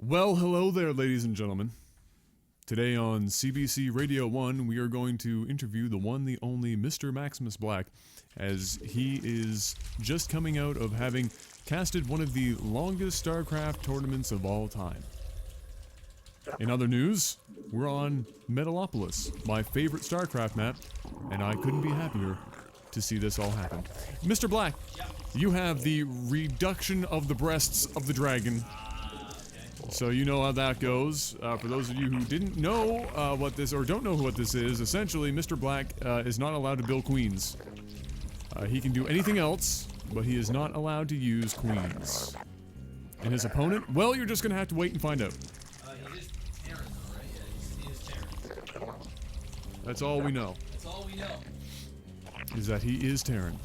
Well, hello there, ladies and gentlemen. Today on CBC Radio 1, we are going to interview the one, the only Mr. MaximusBlack, as he is just coming out of having casted one of the longest Starcraft tournaments of all time. In other news, we're on Metalopolis, my favorite Starcraft map, and I couldn't be happier to see this all happen. Mr. Black, you have the reduction of the breasts of the dragon. So you know how that goes. For those of you who didn't know what this, or don't know what this is, essentially Mr. Black is not allowed to build queens. He can do anything else, but he is not allowed to use queens. And his opponent? Well, you're just gonna have to wait and find out. He is Terran though, right? Yeah, he is Terran. That's all we know. That's all we know. Is that he is Terran.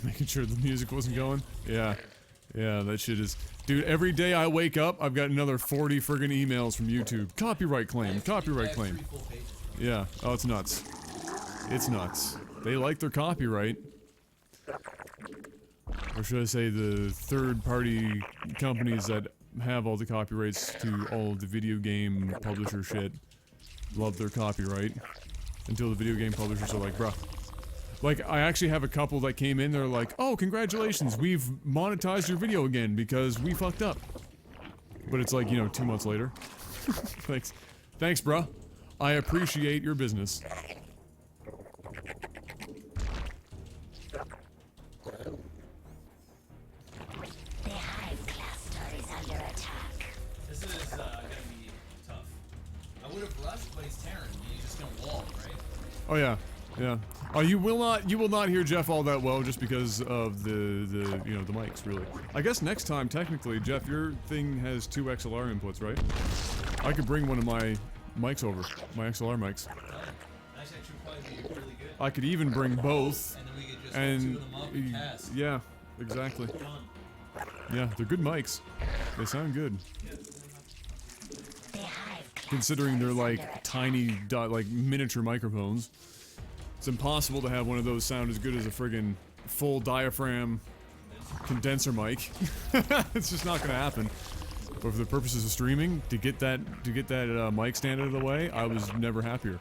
Making sure the music wasn't going? Yeah. Yeah, that shit is... Dude, every day I wake up, I've got another 40 friggin' emails from YouTube. Copyright claim, copyright claim. Yeah. Oh, it's nuts. It's nuts. They like their copyright. Or should I say the third-party companies that have all the copyrights to all of the video game publisher shit love their copyright. Until the video game publishers are like, bruh. Like, I actually have a couple that came in, they're like, oh, congratulations, we've monetized your video again because we fucked up. But it's like, you know, 2 months later. Thanks. Thanks, bruh. I appreciate your business. The Hive cluster is under attack. This is gonna be tough. I would have rushed, but he's Terran. He's just gonna wall, right? Oh yeah, yeah. Oh, you will not hear Jeff all that well just because of the you know, the mics, really. I guess next time, technically, Jeff, your thing has 2 XLR inputs, right? I could bring one of my mics over, my XLR mics. That actually should probably be really good. I could even bring both. And then we could just And two of them up and cast. yeah, exactly. Done. Yeah, they're good mics. They sound good. The Hive cluster Considering they're is like under attack. tiny, like miniature microphones. It's impossible to have one of those sound as good as a friggin' full diaphragm condenser mic. It's just not gonna happen. But for the purposes of streaming, to get that mic stand out of the way, I was never happier.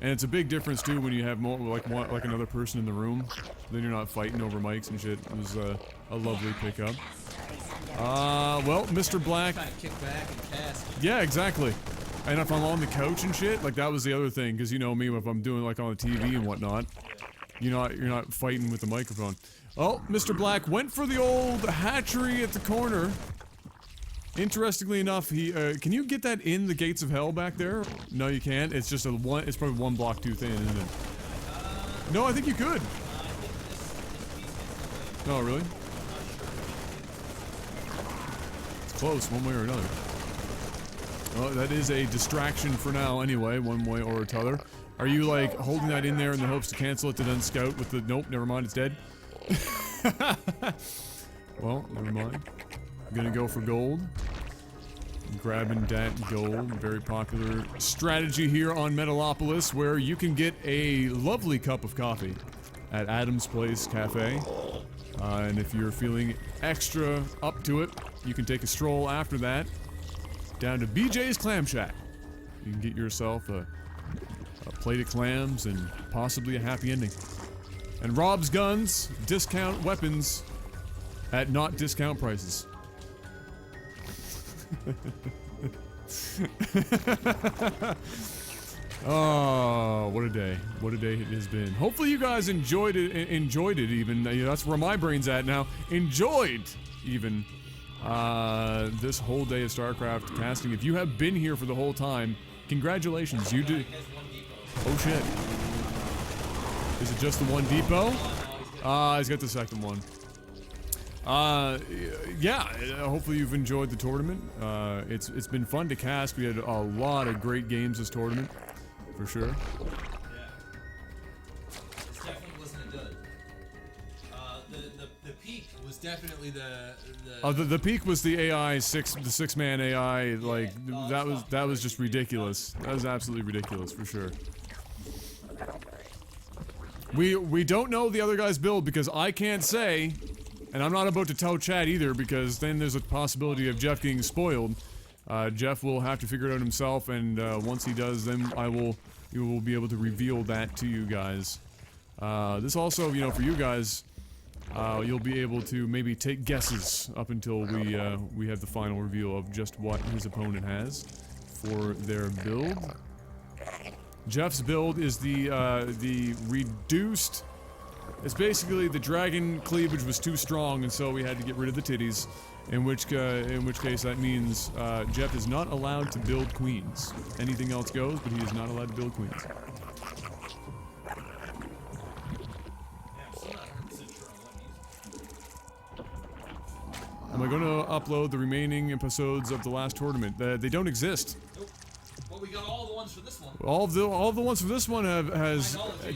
And it's a big difference too when you have more like another person in the room. Then you're not fighting over mics and shit. It was a lovely pickup. Well, Mr. Black. Kind of kick back and cast. Yeah, exactly. And if I'm on the couch and shit, like that was the other thing, because you know me, if I'm doing like on the TV and whatnot, you're not fighting with the microphone. Oh, Mr. Black went for the old hatchery at the corner. Interestingly enough, he can you get that in the gates of hell back there? No, you can't. It's just it's probably 1 block too thin, isn't it? No, I think you could. No, really? It's close, one way or another. Well, that is a distraction for now anyway, one way or t'other. Are you, like, holding that in there in the hopes to cancel it to then scout with the... Nope, never mind, it's dead. Well, never mind. I'm gonna go for gold. Grabbing that gold. Very popular strategy here on Metalopolis, where you can get a lovely cup of coffee at Adam's Place Cafe. And if you're feeling extra up to it, you can take a stroll after that down to BJ's Clam Shack. You can get yourself a plate of clams and possibly a happy ending. And Rob's Guns, discount weapons at not discount prices. Oh, what a day. What a day it has been. Hopefully you guys enjoyed it even. You know, that's where my brain's at now. Enjoyed, even. This whole day of StarCraft casting. If you have been here for the whole time, congratulations, you did. Oh shit. Is it just the one depot? He's got the second one. Yeah, hopefully you've enjoyed the tournament. It's been fun to cast. We had a lot of great games this tournament, for sure. Yeah. This definitely wasn't a dud. The peak was was definitely the The peak was the AI the 6-man AI. Like that was just ridiculous. That was absolutely ridiculous for sure. We don't know the other guy's build because I can't say, and I'm not about to tell Chad either because then there's a possibility of Jeff getting spoiled. Jeff will have to figure it out himself, and once he does, then we will be able to reveal that to you guys. This also, you know, for you guys, you'll be able to maybe take guesses up until we have the final reveal of just what his opponent has for their build. Jeff's build is the reduced. It's basically the dragon cleavage was too strong, and so we had to get rid of the titties. In which case that means Jeff is not allowed to build queens. Anything else goes, but he is not allowed to build queens. Am I going to upload the remaining episodes of the last tournament? They don't exist. Nope. Well, we got all the ones for this one. All the ones for this one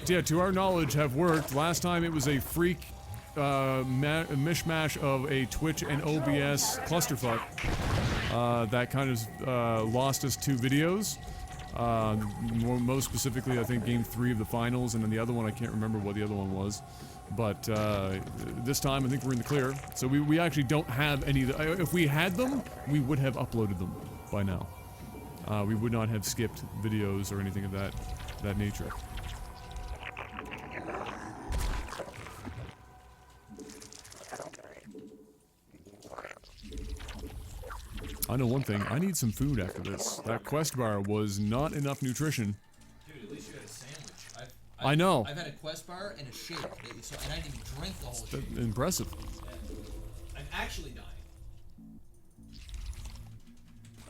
yeah, to our knowledge, have worked. Last time it was a freak mishmash of a Twitch and OBS clusterfuck that kind of lost us 2 videos. Most specifically, I think Game 3 of the finals, and then the other one, I can't remember what the other one was. But this time, I think we're in the clear. So we actually don't have any of the... If we had them, we would have uploaded them by now. We would not have skipped videos or anything of that nature. I know one thing, I need some food after this. That quest bar was not enough nutrition. Dude, at least you had a sandwich. I know. I've had a quest bar and a shake, and I didn't even drink the whole shake. Impressive. I'm actually dying.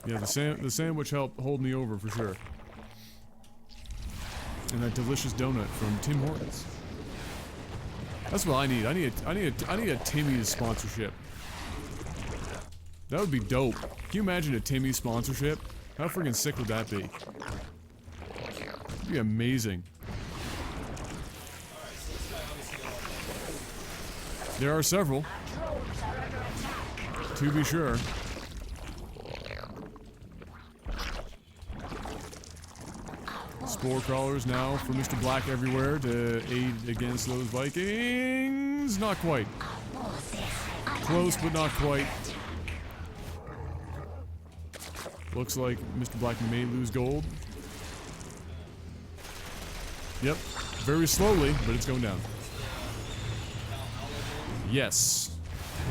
Yeah, the sandwich helped hold me over for sure. And that delicious donut from Tim Hortons. That's what I need. I need a Timmy's sponsorship. That would be dope. Can you imagine a Timmy's sponsorship? How freaking sick would that be? It'd be amazing. There are several. To be sure. Spore crawlers now for Mr. Black everywhere to aid against those Vikings. Not quite. Close, but not quite. Looks like Mr. Black may lose gold. Yep. Very slowly, but it's going down. Yes.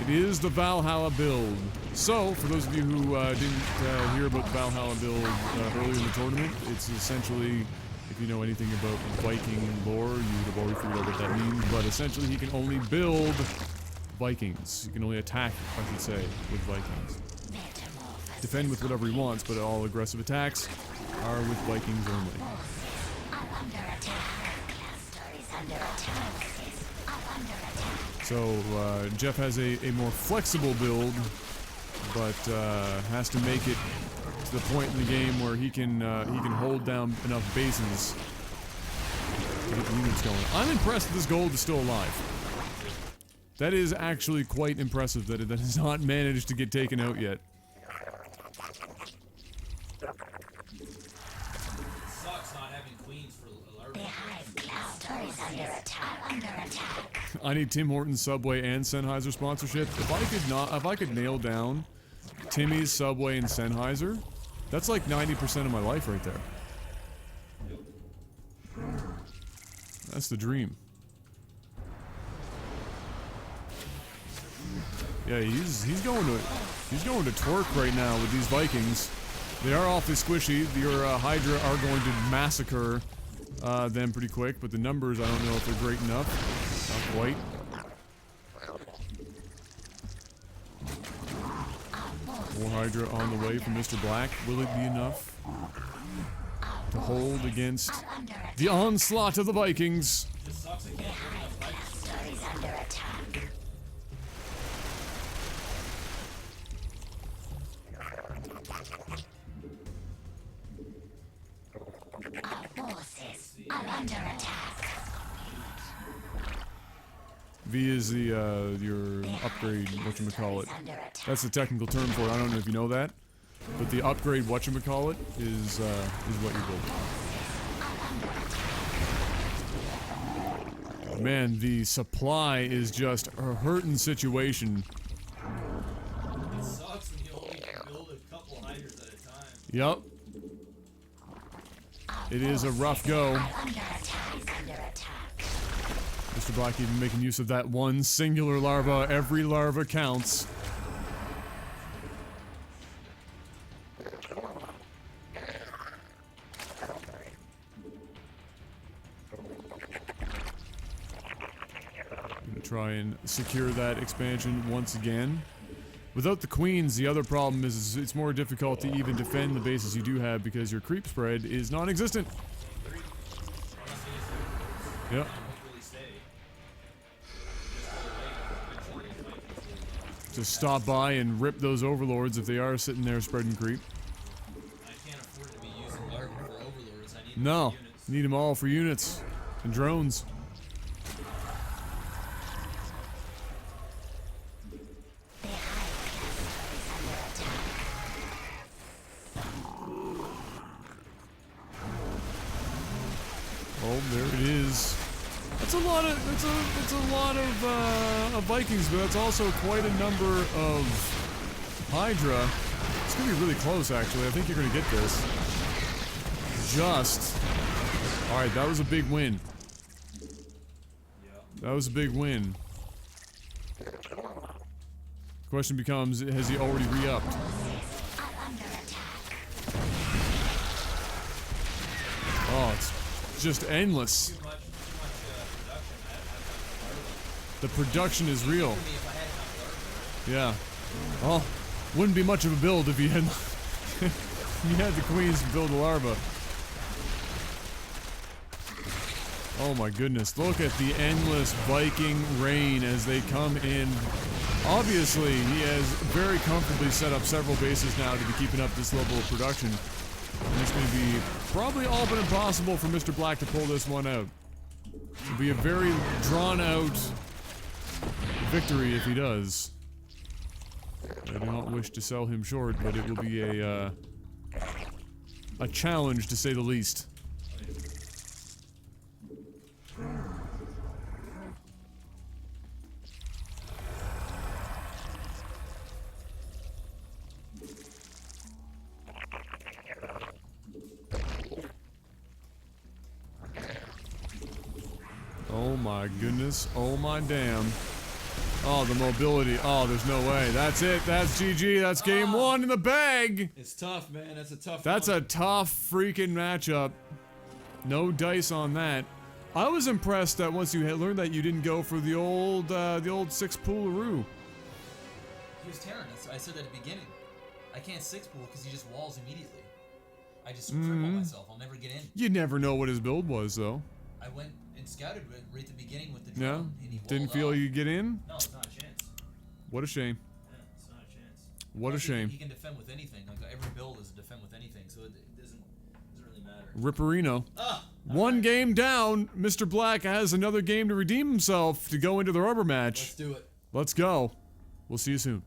It is the Valhalla build. So, for those of you who didn't hear about the Valhalla build earlier in the tournament, it's essentially, if you know anything about Viking lore, you would have already figured out what that means, but essentially he can only build Vikings. He can only attack, I should say, with Vikings. Defend with whatever he wants, but all aggressive attacks are with Vikings only. So Jeff has a more flexible build, but has to make it to the point in the game where he can hold down enough bases to get the units going. I'm impressed that this gold is still alive. That is actually quite impressive that it has not managed to get taken out yet. I need Tim Hortons, Subway, and Sennheiser sponsorship. If I could nail down Timmy's, Subway, and Sennheiser, that's like 90% of my life right there. That's the dream. Yeah, he's going to twerk right now with these Vikings. They are awfully squishy. Your Hydra are going to massacre them pretty quick, but the numbers, I don't know if they're great enough. Not quite. More Hydra on the way from Mr. Black. Will it be enough to hold against the onslaught of the Vikings? V is the your upgrade whatchamacallit. That's the technical term for it. I don't know if you know that. But the upgrade whatchamacallit is what you're building. Man, the supply is just a hurting situation. It sucks when you only build a couple hiders at a time. Yep. It is a rough go. Mr. Black even making use of that one singular larva. Every larva counts. Gonna try and secure that expansion once again. Without the queens, the other problem is it's more difficult to even defend the bases you do have because your creep spread is non-existent. Yep. Just stop by and rip those overlords if they are sitting there spreading creep. I can't afford to be using larvae for overlords. I need No, units. need them all for units and drones. Oh, there it is. That's a lot of Vikings, but that's also quite a number of Hydra. It's gonna be really close, actually. I think you're gonna get this. Just. All right, that was a big win. That was a big win. Question becomes, has he already re-upped? Oh, it's just endless. Too much production. The production is real. For me, if I had enough larvae, Yeah. right? Oh, wouldn't be much of a build if you had you had the queens to build a larva. Oh my goodness, look at the endless Viking rain as they come in. Obviously, he has very comfortably set up several bases now to be keeping up this level of production. And it's going to be probably all but impossible for Mr. Black to pull this one out. It'll be a very drawn-out victory if he does. I do not wish to sell him short, but it will be a challenge to say the least. Oh my goodness, oh my damn. Oh, the mobility. Oh, there's no way. That's it. That's GG. That's game one in the bag. It's tough, man. That's a tough That's one. a tough freaking matchup. No dice on that. I was impressed that once you had learned that you didn't go for the old 6-poolaroo. He was tearing us. I said at the beginning. I can't 6-pool because he just walls immediately. I just cripple myself. I'll never get in. You never know what his build was, though. I went and scouted right at the beginning with the Yeah? drone, and he Didn't walled feel off. you'd get in? No, it's not a chance. What a shame. Yeah, it's not a chance. What a Plus, shame. He can defend with anything. Like every build is a defend with anything, so it doesn't really matter. Ripperino. Ah, One game down. Mr. Black has another game to redeem himself to go into the rubber match. let's do it. Let's go. We'll see you soon.